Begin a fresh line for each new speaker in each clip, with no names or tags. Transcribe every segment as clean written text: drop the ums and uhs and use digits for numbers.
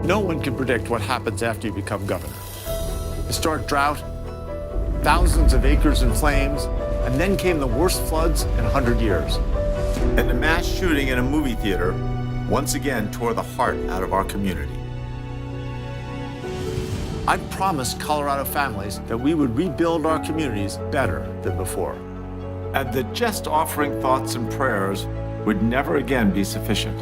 No one can predict what happens after you become governor. Historic drought, thousands of acres in flames, and then came the worst floods in 100 years.
And the mass shooting in a movie theater once again tore the heart out of our community.
I promised Colorado families that we would rebuild our communities better than before.
And that just offering thoughts and prayers would never again be sufficient.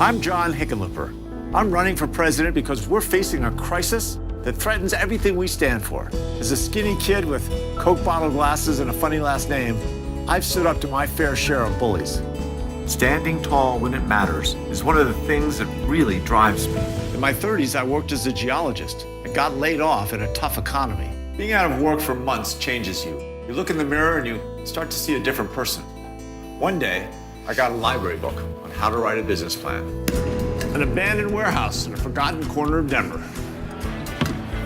I'm John Hickenlooper. I'm running for president because we're facing a crisis that threatens everything we stand for. As a skinny kid with Coke bottle glasses and a funny last name, I've stood up to my fair share of bullies.
Standing tall when it matters is one of the things that really drives me.
In my 30s, I worked as a geologist and got laid off in a tough economy. Being out of work for months changes you. You look in the mirror and you start to see a different person. One day, I got a library book on how to write a business plan. An abandoned warehouse in a forgotten corner of Denver.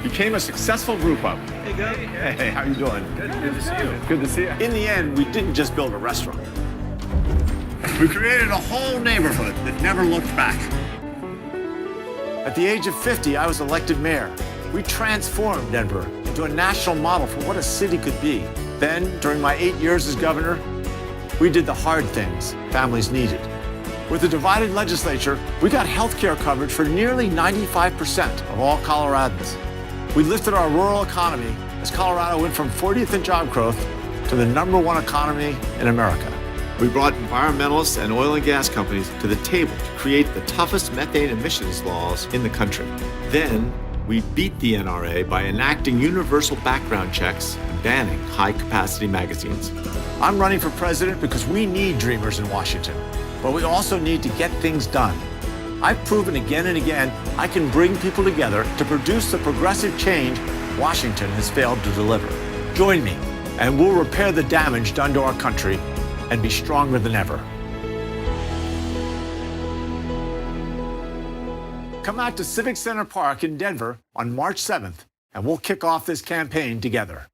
Became a successful group up.
Hey, go.
Hey, how you doing?
Good to see you.
Good to see you. In the end, we didn't just build a restaurant. We created a whole neighborhood that never looked back. At the age of 50, I was elected mayor. We transformed Denver into a national model for what a city could be. Then, during my 8 years as governor, we did the hard things families needed. With a divided legislature, we got health care coverage for nearly 95% of all Coloradans. We lifted our rural economy as Colorado went from 40th in job growth to the #1 economy in America. We brought environmentalists and oil and gas companies to the table to create the toughest methane emissions laws in the country. Then, we beat the NRA by enacting universal background checks and banning high-capacity magazines. I'm running for president because we need dreamers in Washington, but we also need to get things done. I've proven again and again I can bring people together to produce the progressive change Washington has failed to deliver. Join me, and we'll repair the damage done to our country and be stronger than ever. Come out to Civic Center Park in Denver on March 7th, and we'll kick off this campaign together.